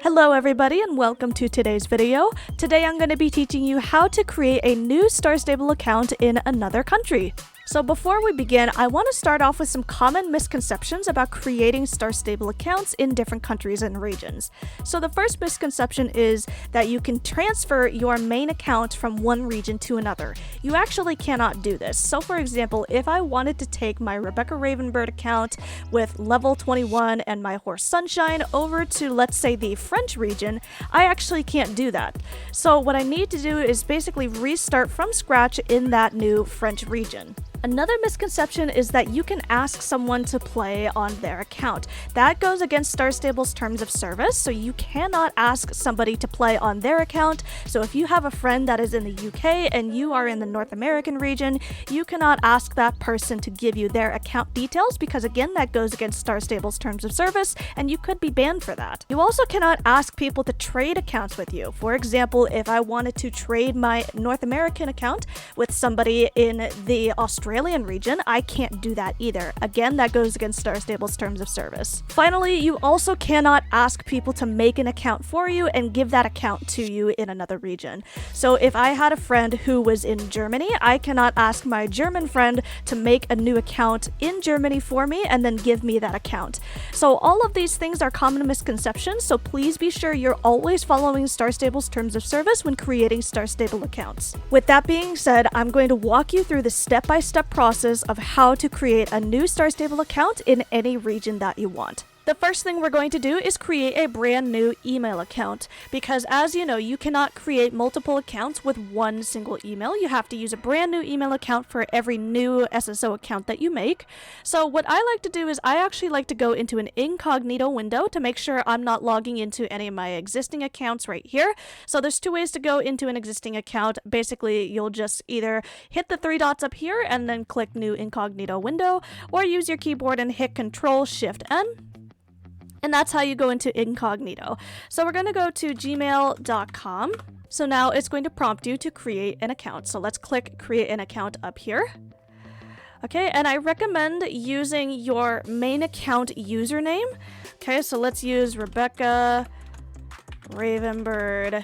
Hello everybody and welcome to today's video. Today I'm going to be teaching you how to create a new Star Stable account in another country. So before we begin, I want to start off with some common misconceptions about creating Star Stable accounts in different countries and regions. So the first misconception is that you can transfer your main account from one region to another. You actually cannot do this. So for example, if I wanted to take my Rebecca Ravenbird account with level 21 and my horse Sunshine over to, let's say, the French region, I actually can't do that. So what I need to do is basically restart from scratch in that new French region. Another misconception is that you can ask someone to play on their account. That goes against Star Stable's terms of service, so you cannot ask somebody to play on their account. So if you have a friend that is in the UK and you are in the North American region, you cannot ask that person to give you their account details because, again, that goes against Star Stable's terms of service and you could be banned for that. You also cannot ask people to trade accounts with you. For example, if I wanted to trade my North American account with somebody in the Australian region, I can't do that either. Again, that goes against Star Stable's terms of service. Finally, you also cannot ask people to make an account for you and give that account to you in another region. So if I had a friend who was in Germany, I cannot ask my German friend to make a new account in Germany for me and then give me that account. So all of these things are common misconceptions, so please be sure you're always following Star Stable's terms of service when creating Star Stable accounts. With that being said, I'm going to walk you through the step-by-step process of how to create a new Star Stable account in any region that you want. The first thing we're going to do is create a brand new email account because, as you know, you cannot create multiple accounts with one single email. You have to use a brand new email account for every new SSO account that you make. So what I like to do is I actually like to go into an incognito window to make sure I'm not logging into any of my existing accounts right here. So there's two ways to go into an existing account. Basically, you'll just either hit the three dots up here and then click new incognito window, or use your keyboard and hit Control-Shift-N. And that's how you go into incognito. So we're going to go to gmail.com. So now it's going to prompt you to create an account. So let's click create an account up here. Okay, and I recommend using your main account username. Okay, so let's use Rebecca Ravenbird.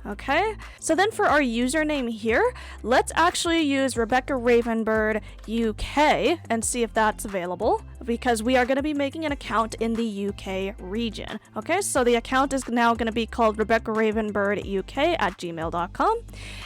Okay, so then for our username here, let's actually use Rebecca Ravenbird UK and see if that's available, because we are going to be making an account in the UK region. Okay, so the account is now going to be called Rebecca Ravenbird UK at gmail.com,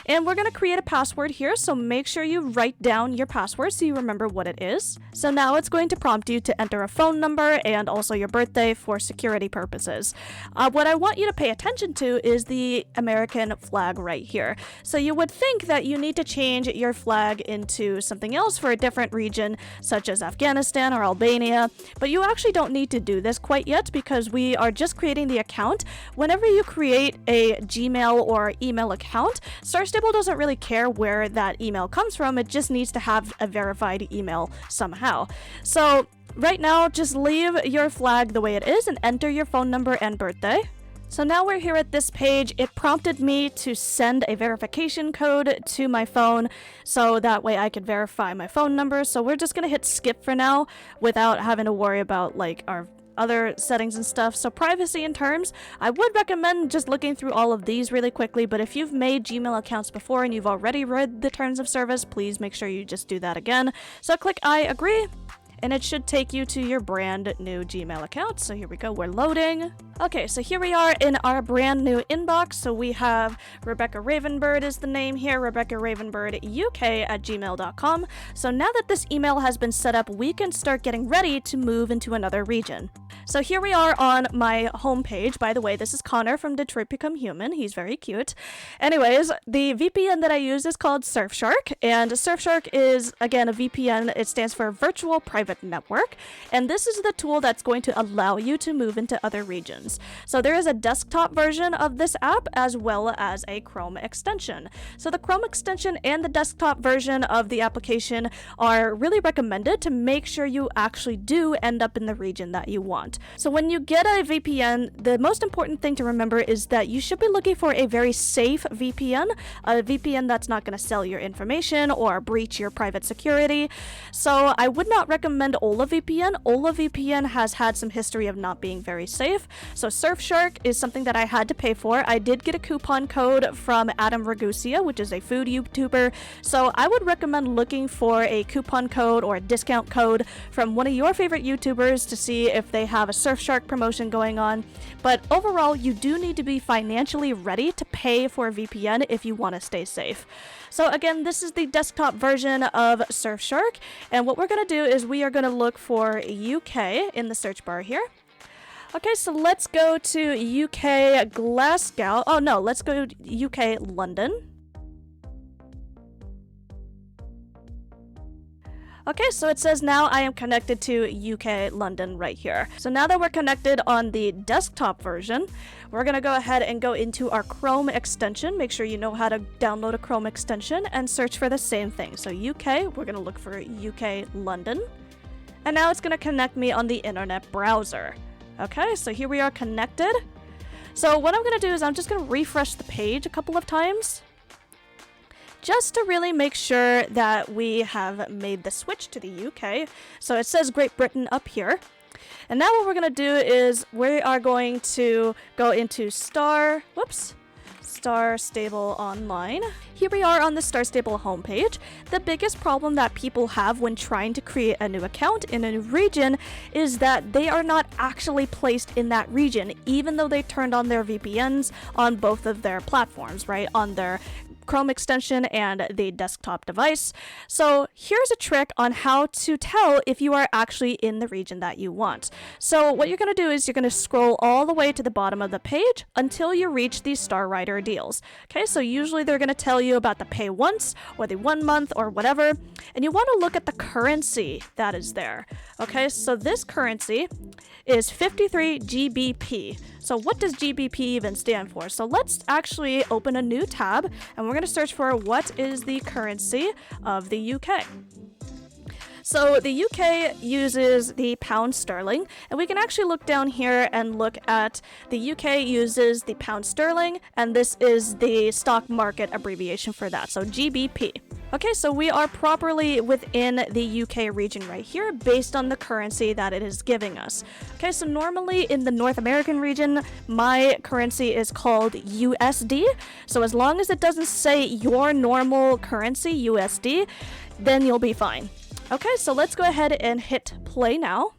and we're going to create a password here, so make sure you write down your password so you remember what it is. So now it's going to prompt you to enter a phone number and also your birthday for security purposes. What I want you to pay attention to is the American flag right here. So you would think that you need to change your flag into something else for a different region, such as Afghanistan or Albania, but you actually don't need to do this quite yet because we are just creating the account. Whenever you create a Gmail or email account, Star Stable doesn't really care where that email comes from. It just needs to have a verified email somehow. So right now, just leave your flag the way it is and enter your phone number and birthday. So now we're here at this page. It prompted me to send a verification code to my phone so that way I could verify my phone number. So we're just going to hit skip for now without having to worry about like our other settings and stuff. So privacy and terms, I would recommend just looking through all of these really quickly, but if you've made Gmail accounts before and you've already read the terms of service, please make sure you just do that again. So click I agree, and it should take you to your brand new Gmail account. So here we go, we're loading. Okay, so here we are in our brand new inbox. So we have Rebecca Ravenbird is the name here, Rebecca Ravenbird UK at gmail.com. So now that this email has been set up, we can start getting ready to move into another region. So here we are on my homepage. By the way, this is Connor from Detroit Become Human. He's very cute. Anyways, the VPN that I use is called Surfshark, and Surfshark is, again, a VPN. It stands for Virtual Private Network, and this is the tool that's going to allow you to move into other regions. So there is a desktop version of this app as well as a Chrome extension. So the Chrome extension and the desktop version of the application are really recommended to make sure you actually do end up in the region that you want. So when you get a VPN, the most important thing to remember is that you should be looking for a very safe VPN, a VPN that's not going to sell your information or breach your private security. So I would not recommend recommend Ola VPN. Ola VPN has had some history of not being very safe. So Surfshark is something that I had to pay for. I did get a coupon code from Adam Ragusia, which is a food YouTuber. So I would recommend looking for a coupon code or a discount code from one of your favorite YouTubers to see if they have a Surfshark promotion going on. But overall, you do need to be financially ready to pay for a VPN if you want to stay safe. So again, this is the desktop version of Surfshark, and what we're going to do is we are going to look for UK in the search bar here. Okay, so let's go to UK Glasgow. Oh no, let's go to UK London. Okay, so it says now I am connected to UK London right here. So now that we're connected on the desktop version, we're going to go ahead and go into our Chrome extension. Make sure you know how to download a Chrome extension and search for the same thing. So UK, we're going to look for UK London. And now it's going to connect me on the internet browser. Okay, so here we are connected. So what I'm going to do is I'm just going to refresh the page a couple of times, just to really make sure that we have made the switch to the UK. So it says Great Britain up here. And now what we're going to do is we are going to go into Star Stable Online. Here we are on the Star Stable homepage. The biggest problem that people have when trying to create a new account in a new region is that they are not actually placed in that region, even though they turned on their VPNs on both of their platforms, right? On their Chrome extension and the desktop device. So here's a trick on how to tell if you are actually in the region that you want. So what you're going to do is you're going to scroll all the way to the bottom of the page until you reach the Star Rider deals. Okay, so usually they're going to tell you about the pay once or the 1 month or whatever, and you want to look at the currency that is there. Okay, so this currency is 53 GBP. So what does GBP even stand for? So let's actually open a new tab, and we're going to search for what is the currency of the UK. So the UK uses the pound sterling, and we can actually look down here and look at the UK uses the pound sterling, and this is the stock market abbreviation for that, so GBP. Okay, so we are properly within the UK region right here based on the currency that it is giving us. Okay, so normally in the North American region, my currency is called USD. So as long as it doesn't say your normal currency, USD, then you'll be fine. Okay, so let's go ahead and hit play now.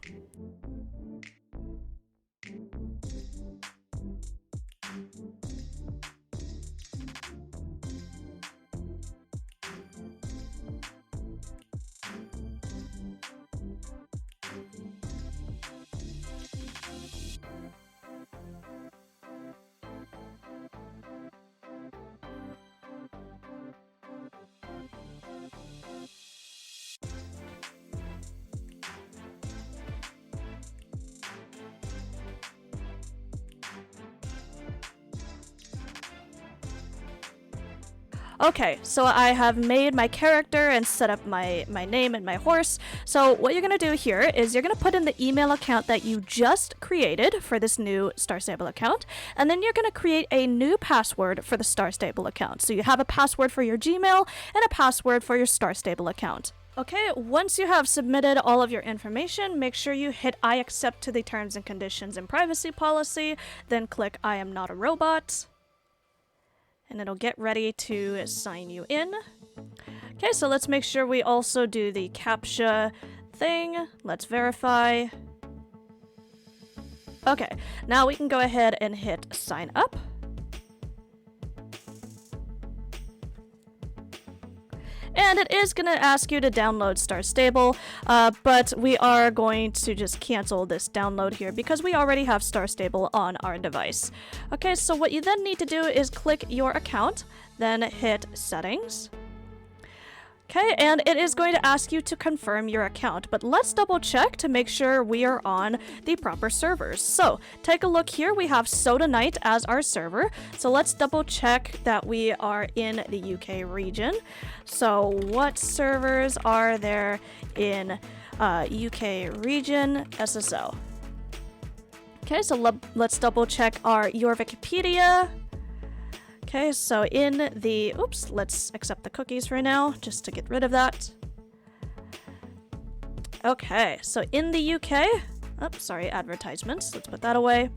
Okay, so I have made my character and set up my name and my horse. So what you're going to do here is you're going to put in the email account that you just created for this new Star Stable account, and then you're going to create a new password for the Star Stable account. So you have a password for your Gmail and a password for your Star Stable account. Okay, once you have submitted all of your information, make sure you hit I accept to the terms and conditions and privacy policy, then click I am not a robot. And it'll get ready to sign you in. Okay, so let's make sure we also do the CAPTCHA thing. Let's verify. Okay, now we can go ahead and hit sign up. And it is going to ask you to download Star Stable, but we are going to just cancel this download here because we already have Star Stable on our device. Okay, so what you then need to do is click your account, then hit settings. Okay, and it is going to ask you to confirm your account, but let's double check to make sure we are on the proper servers. So take a look here, we have Soda Night as our server. So let's double check that we are in the UK region. So what servers are there in UK region SSO? Okay, so let's double check your Wikipedia. Okay, so in the, let's accept the cookies for now, just to get rid of that. Okay, so in the UK, oops, sorry, advertisements, let's put that away.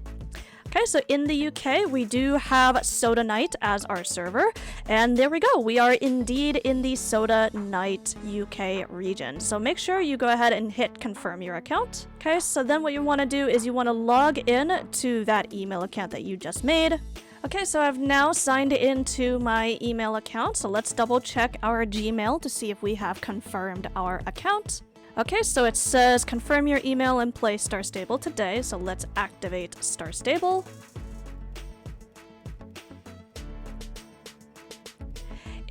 Okay, so in the UK, we do have Soda Night as our server, and there we go. We are indeed in the Soda Night UK region. So make sure you go ahead and hit confirm your account. Okay, so then what you want to do is you want to log in to that email account that you just made. Okay, so I've now signed into my email account, so let's double check our Gmail to see if we have confirmed our account. Okay, so it says confirm your email and play Star Stable today, so let's activate Star Stable.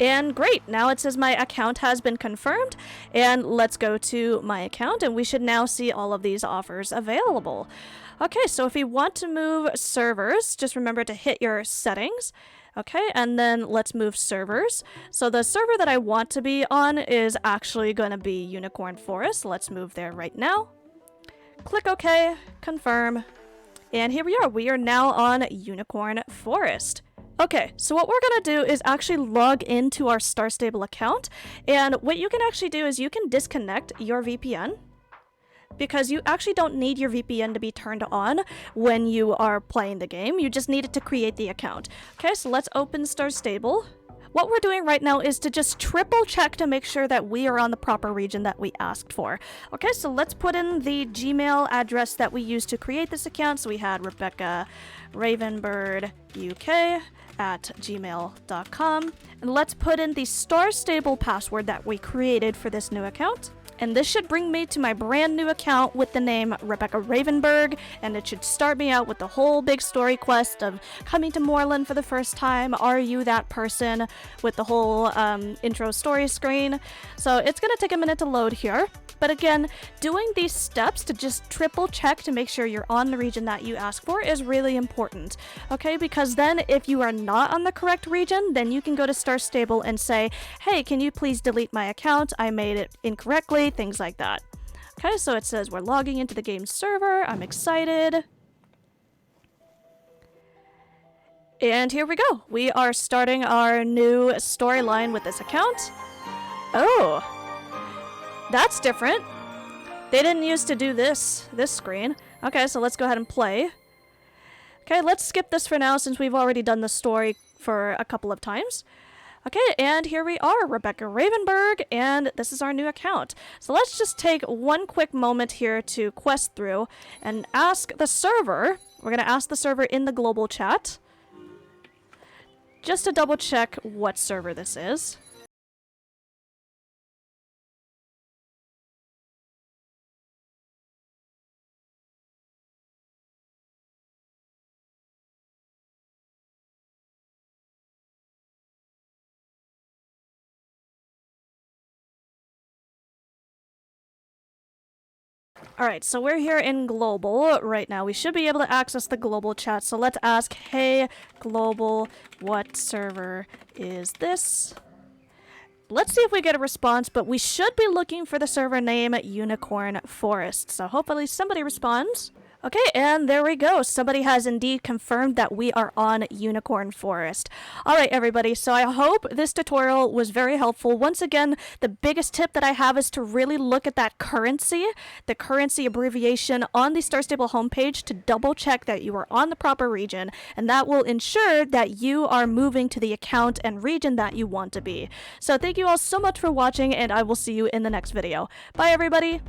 And great, now it says my account has been confirmed, and let's go to my account and we should now see all of these offers available. Okay, so if you want to move servers, just remember to hit your settings. Okay, and then let's move servers. So the server that I want to be on is actually going to be Unicorn Forest. Let's move there right now. Click OK, confirm, and here we are. We are now on Unicorn Forest. Okay, so what we're going to do is actually log into our Star Stable account, and what you can actually do is you can disconnect your VPN, because you actually don't need your VPN to be turned on when you are playing the game. You just need it to create the account. Okay, so let's open Star Stable. What we're doing right now is to just triple check to make sure that we are on the proper region that we asked for. Okay, so let's put in the Gmail address that we used to create this account. So we had Rebecca Ravenbird UK at gmail.com. And let's put in the Star Stable password that we created for this new account. And this should bring me to my brand new account with the name Rebecca Ravenberg, and it should start me out with the whole big story quest of coming to Moreland for the first time. Are you that person? With the whole intro story screen. So it's gonna take a minute to load here. But again, doing these steps to just triple check to make sure you're on the region that you ask for is really important. Okay, because then if you are not on the correct region, then you can go to Star Stable and say, hey, can you please delete my account? I made it incorrectly, things like that. Okay, so it says we're logging into the game server. I'm excited. And here we go. We are starting our new storyline with this account. Oh, that's different. They didn't used to do this screen. Okay, so let's go ahead and play. Okay, let's skip this for now since we've already done the story for a couple of times. Okay, and here we are, Rebecca Ravenberg, and this is our new account. So let's just take one quick moment here to quest through and ask the server. We're going to ask the server in the global chat, just to double check what server this is. Alright, so we're here in global right now. We should be able to access the global chat. So let's ask, hey, global, what server is this? Let's see if we get a response, but we should be looking for the server name Unicorn Forest. So hopefully somebody responds. Okay, and there we go. Somebody has indeed confirmed that we are on Unicorn Forest. Alright everybody, so I hope this tutorial was very helpful. Once again, the biggest tip that I have is to really look at that currency, the currency abbreviation on the Star Stable homepage to double check that you are on the proper region, and that will ensure that you are moving to the account and region that you want to be. So thank you all so much for watching, and I will see you in the next video. Bye everybody!